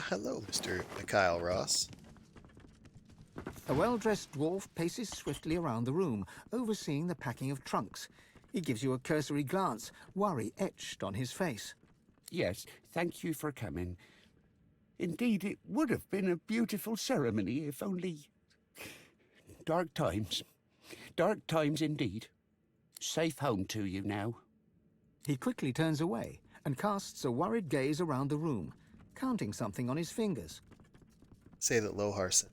Hello, Mr. Mikhail Ross. A well-dressed dwarf paces swiftly around the room, overseeing the packing of trunks. He gives you a cursory glance, worry etched on his face. Yes, thank you for coming. Indeed, it would have been a beautiful ceremony if only... Dark times. Dark times indeed. Safe home to you now. He quickly turns away and casts a worried gaze around the room, counting something on his fingers. Say that Loharson.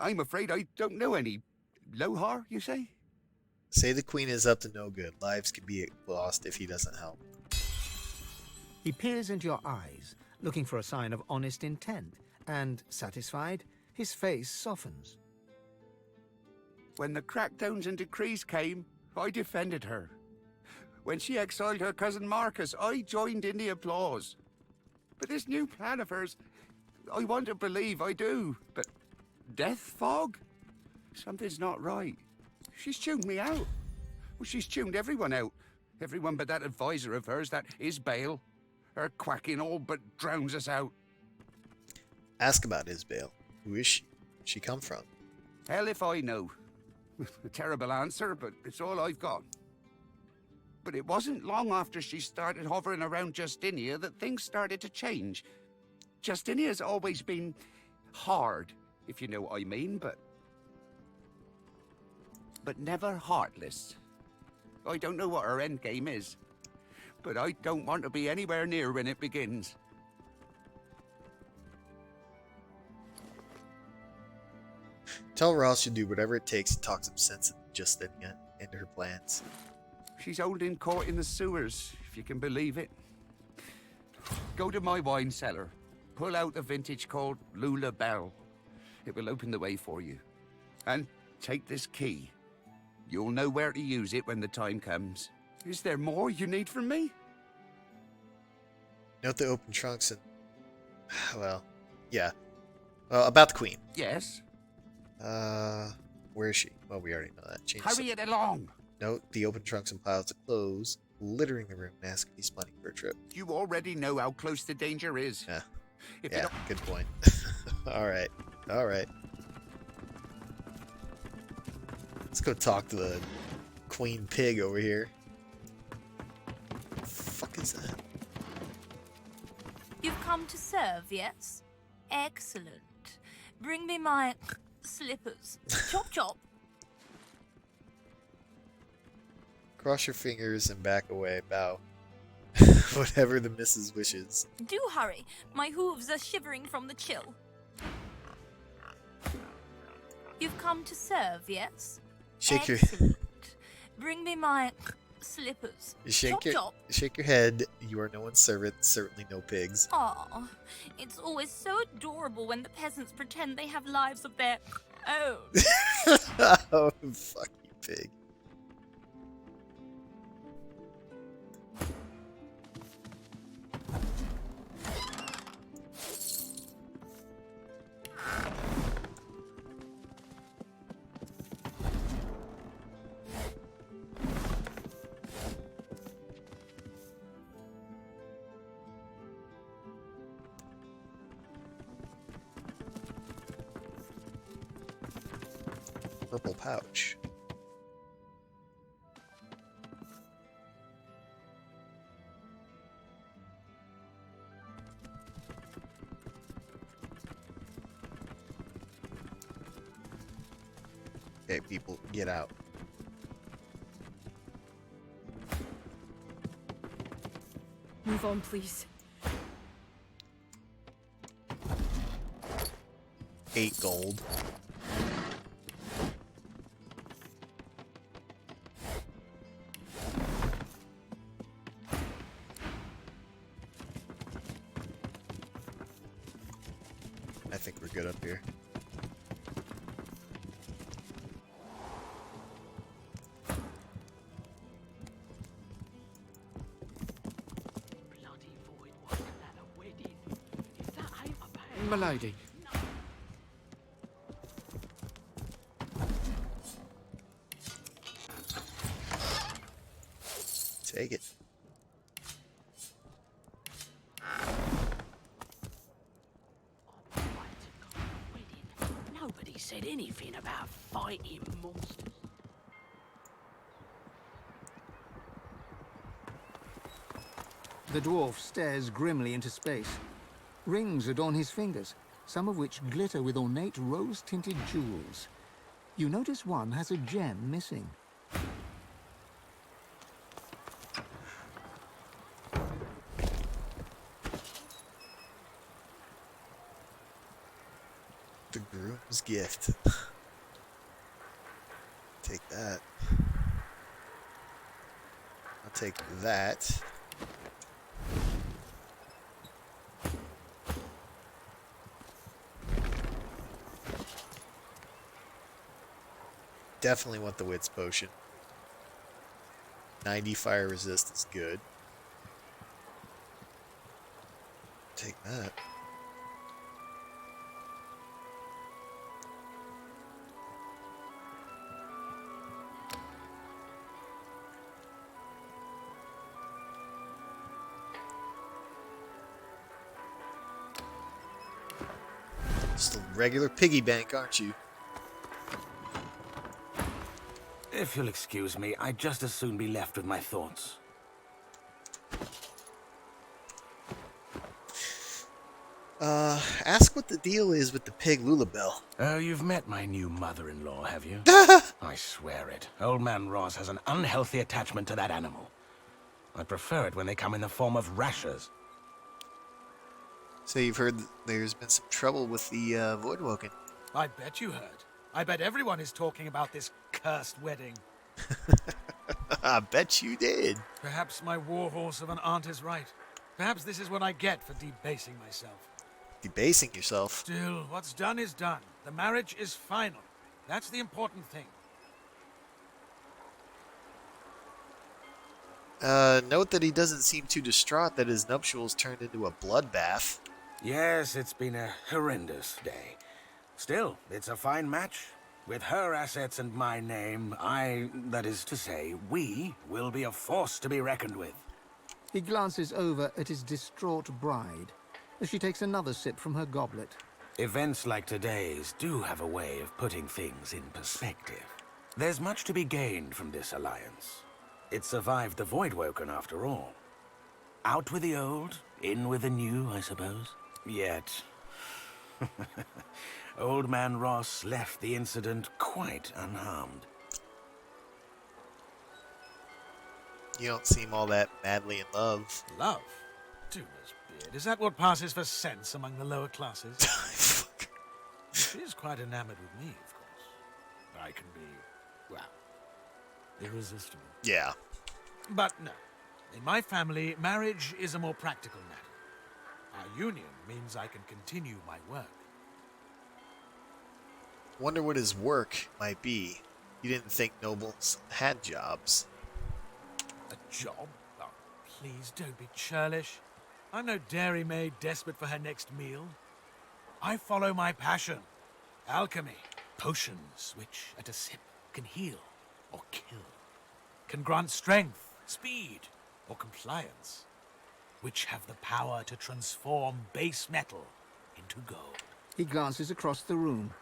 I'm afraid I don't know any. Lohar, you say? Say the queen is up to no good. Lives can be lost if he doesn't help. He peers into your eyes, looking for a sign of honest intent, and, satisfied, his face softens. When the crackdowns and decrees came, I defended her. When she exiled her cousin Marcus, I joined in the applause. But this new plan of hers, I want to believe I do, but death fog? Something's not right. She's tuned me out. Well, she's tuned everyone out. Everyone but that advisor of hers, that Isbale. Her quacking all but drowns us out. Ask about Isbale. Who is she? Where'd she come from? Hell if I know. A terrible answer, but it's all I've got. But it wasn't long after she started hovering around Justinia that things started to change. Justinia's always been hard, if you know what I mean, but never heartless. I don't know what her endgame is, but I don't want to be anywhere near when it begins. Tell Ross she'll do whatever it takes to talk some sense into Justinia into her plans. She's holding court in the sewers, if you can believe it. Go to my wine cellar. Pull out a vintage called Lula Bell. It will open the way for you. And take this key. You'll know where to use it when the time comes. Is there more you need from me? Note the open trunks and... Well, yeah. Well, about the queen. Yes. Where is she? Well, we already know that. Change Hurry it along. Note the open trunks and piles of clothes littering the room and ask if he's planning for a trip. You already know how close the danger is. Yeah, If yeah, good point. Alright, alright. Let's go talk to the queen pig over here. What the fuck is that? You've come to serve, yes? Excellent. Bring me my slippers. Chop chop. Cross your fingers and back away. Bow. Whatever the missus wishes. Do hurry. My hooves are shivering from the chill. You've come to serve, yes? Shake your Excellent. Bring me my slippers. shake Chop. your head. You are no one's servant, certainly no pigs. Aw, it's always so adorable when the peasants pretend they have lives of their own. Oh, fuck you, pig. Purple pouch. Okay, people, get out. Move on, please. 8 gold. I think we're good up here. Bloody void wasn't at a wedding. If that ain't a bad... Milady. Take it. said anything about fighting monsters. The dwarf stares grimly into space. Rings adorn his fingers, some of which glitter with ornate rose-tinted jewels. You notice one has a gem missing. The groom's gift. Take that. I'll take that. Definitely want the wits potion. 90 fire resist is good. Take that. Just a regular piggy bank, aren't you? If you'll excuse me, I'd just as soon be left with my thoughts. Ask what the deal is with the pig Lulabelle. Oh, you've met my new mother-in-law, have you? I swear it. Old Man Ross has an unhealthy attachment to that animal. I prefer it when they come in the form of rashers. So you've heard there's been some trouble with the Voidwoken. I bet you heard. I bet everyone is talking about this cursed wedding. I bet you did. Perhaps my warhorse of an aunt is right. Perhaps this is what I get for debasing myself. Debasing yourself. Still, what's done is done. The marriage is final. That's the important thing. Note that he doesn't seem too distraught that his nuptials turned into a bloodbath. Yes, it's been a horrendous day. Still, it's a fine match. With her assets and my name, that is to say, we will be a force to be reckoned with. He glances over at his distraught bride as she takes another sip from her goblet. Events like today's do have a way of putting things in perspective. There's much to be gained from this alliance. It survived the Voidwoken after all. Out with the old, in with the new, I suppose. Yet, Old Man Ross left the incident quite unharmed. You don't seem all that madly in love. Love? Doomers beard. Is that what passes for sense among the lower classes? She is quite enamored with me, of course. I can be, well, irresistible. Yeah. But no. In my family, marriage is a more practical matter. Our union means I can continue my work. Wonder what his work might be. You didn't think nobles had jobs. A job? Oh, please don't be churlish. I'm no dairymaid desperate for her next meal. I follow my passion. Alchemy. Potions, which at a sip can heal or kill. Can grant strength, speed, or compliance. Which have the power to transform base metal into gold. He glances across the room,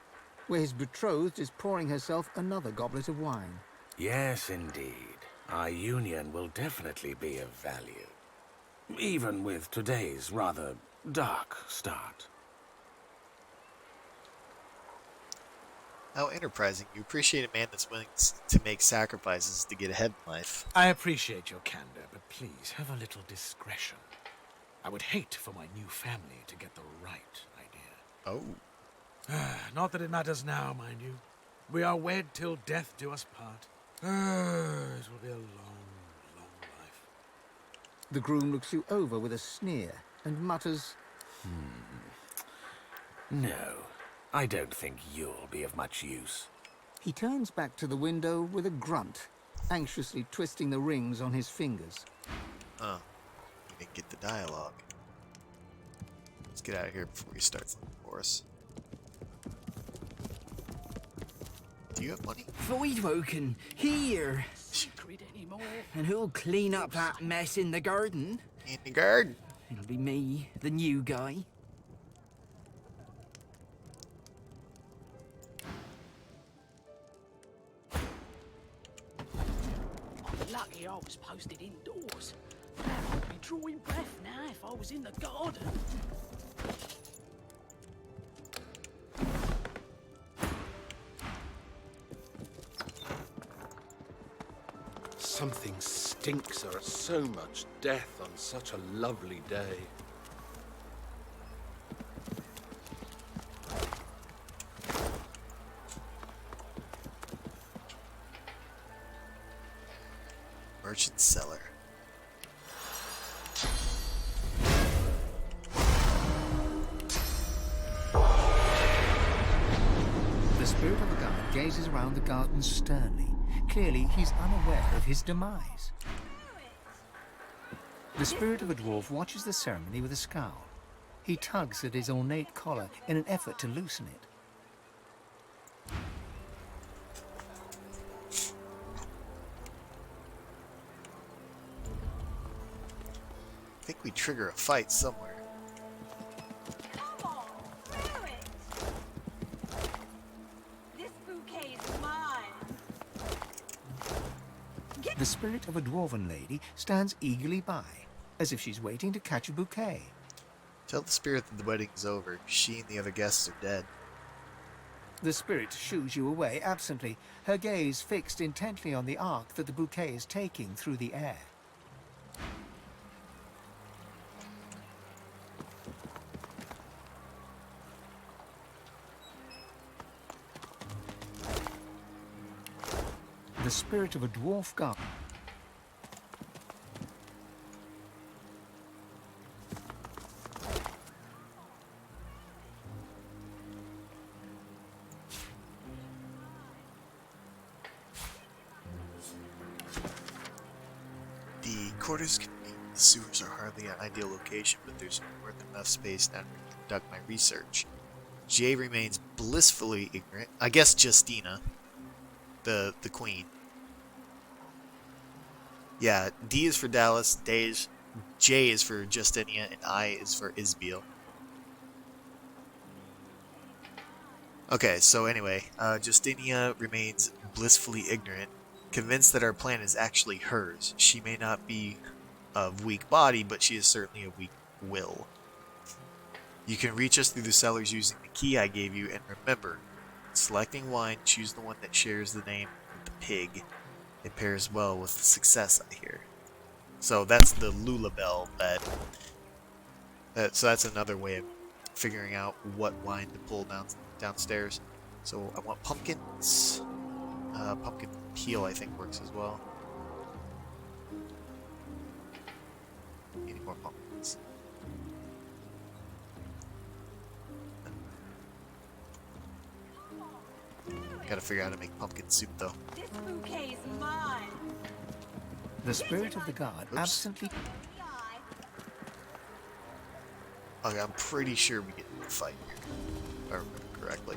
where his betrothed is pouring herself another goblet of wine. Yes, indeed. Our union will definitely be of value. Even with today's rather dark start. How enterprising. You appreciate a man that's willing to make sacrifices to get ahead in life. I appreciate your candor, but please have a little discretion. I would hate for my new family to get the right idea. Oh. Not that it matters now, mind you. We are wed till death do us part. It will be a long, long life. The groom looks you over with a sneer and mutters, No, I don't think you'll be of much use. He turns back to the window with a grunt, anxiously twisting the rings on his fingers. Oh. We didn't get the dialogue. Let's get out of here before he starts looking for us. Do you have money? Voidwoken, here! Secret anymore? And who'll clean up that mess in the garden? In the garden. It'll be me, the new guy. Lucky I was posted indoors. I'd be drawing breath now if I was in the garden. Something stinks of so much death on such a lovely day. Merchant cellar. The spirit of the guard gazes around the garden sternly. Clearly, he's unaware of his demise. The spirit of a dwarf watches the ceremony with a scowl. He tugs at his ornate collar in an effort to loosen it. I think we trigger a fight somewhere. Come on, throw it! This bouquet's mine. The spirit of a dwarven lady stands eagerly by, as if she's waiting to catch a bouquet. Tell the spirit that the wedding's over. She and the other guests are dead. The spirit shoos you away absently, her gaze fixed intently on the arc that the bouquet is taking through the air. The spirit of a dwarf guard. The quarters convenient. The sewers are hardly an ideal location, but there's more than enough space now to conduct my research. Jay remains blissfully ignorant. I guess Justina, the queen. Yeah, D is for Dallas, J is for Justinia, and I is for Isbiel. Okay, so anyway, Justinia remains blissfully ignorant, convinced that our plan is actually hers. She may not be of weak body, but she is certainly of weak will. You can reach us through the cellars using the key I gave you, and remember, selecting wine, choose the one that shares the name with the pig. It pairs well with the success, I hear. So that's the Lulabelle so that's another way of figuring out what wine to pull downstairs. So I want pumpkins. Pumpkin peel, I think, works as well. Need more pumpkins. Gotta figure out how to make pumpkin soup, though. This bouquet's mine. The spirit of the guard absently. Okay, I'm pretty sure we get into a fight here, if I remember correctly.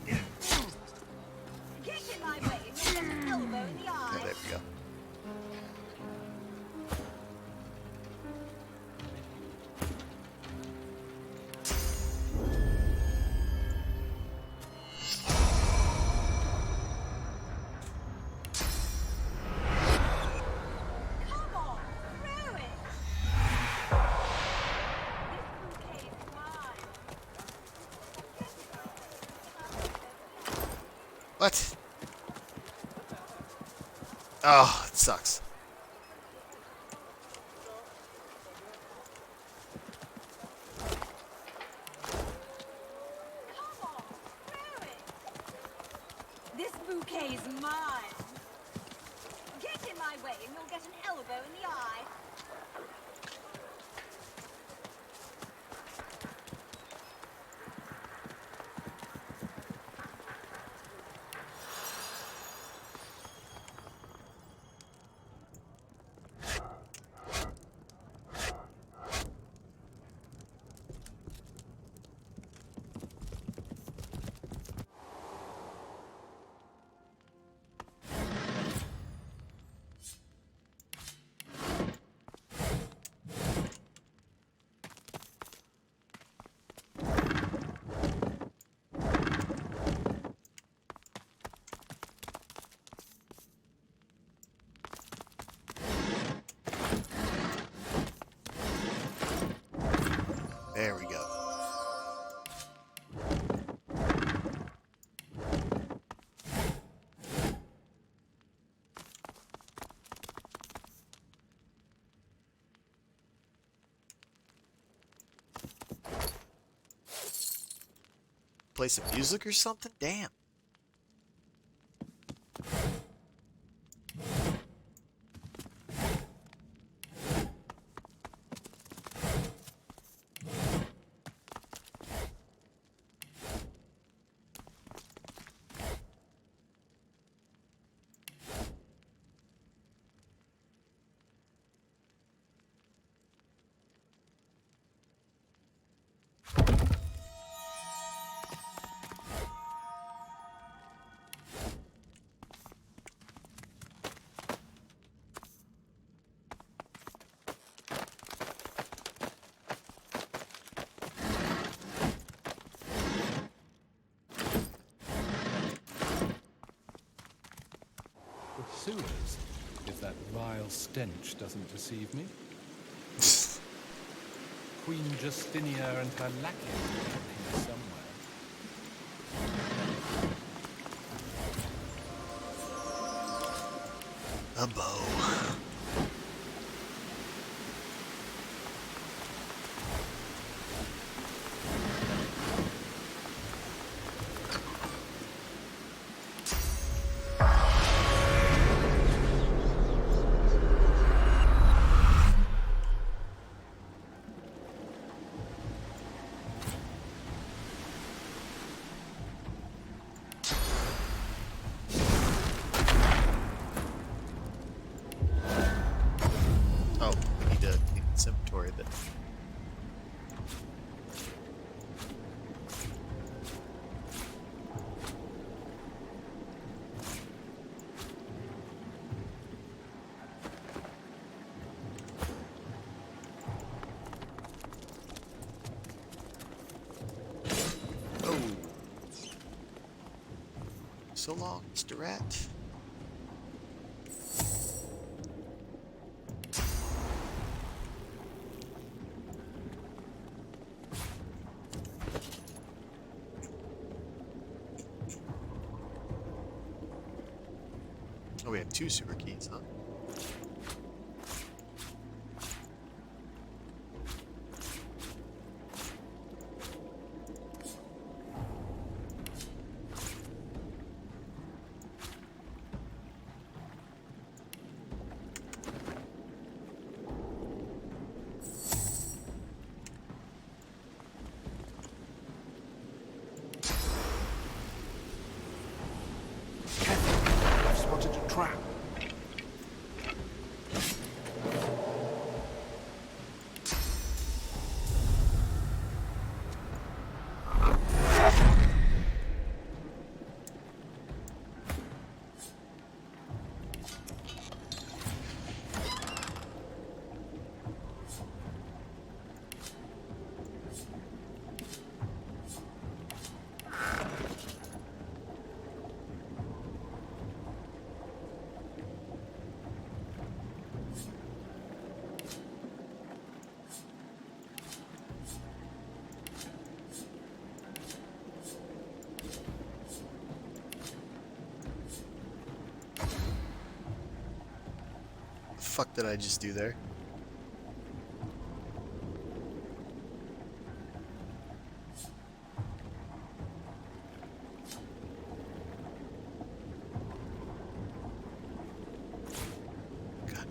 Yeah, there we go. What? Oh, it sucks. This bouquet's mine. Get in my way and you'll get an elbow in the eye. There we go. Play some music or something? Damn. The sewers, if that vile stench doesn't deceive me. Queen Justinia and her lackeys are here somewhere. A bow. Oh, we need to clean this inventory a bit. Oh. So long, Mr. Rat. Oh, we have 2 super keys, huh? I've spotted a trap. The fuck did I just do there? God.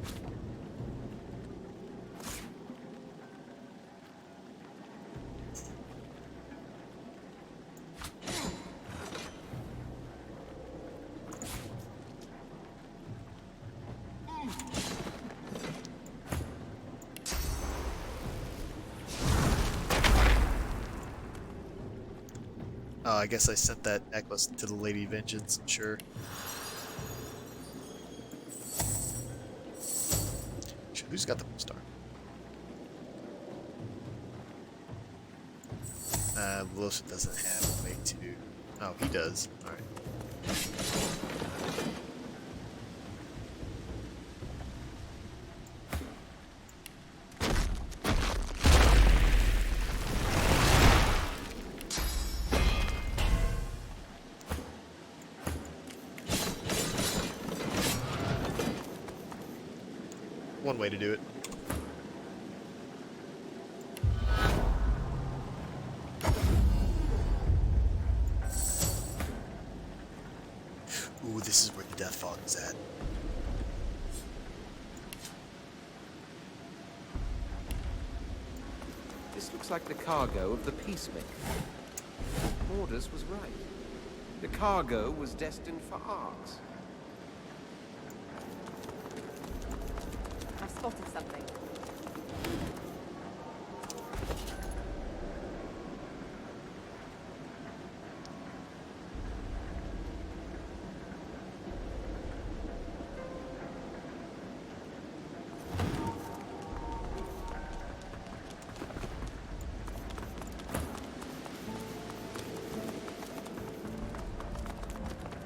Oh, I guess I sent that necklace to the Lady Vengeance, I'm sure. Who's got the star? Wilson doesn't have a way to... Oh, he does. Alright. one way to do it. Ooh, this is where the Death Fog is at. This looks like the cargo of the Peacemaker. Orders was right. The cargo was destined for Arks. I've spotted something.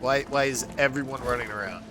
Why is everyone running around?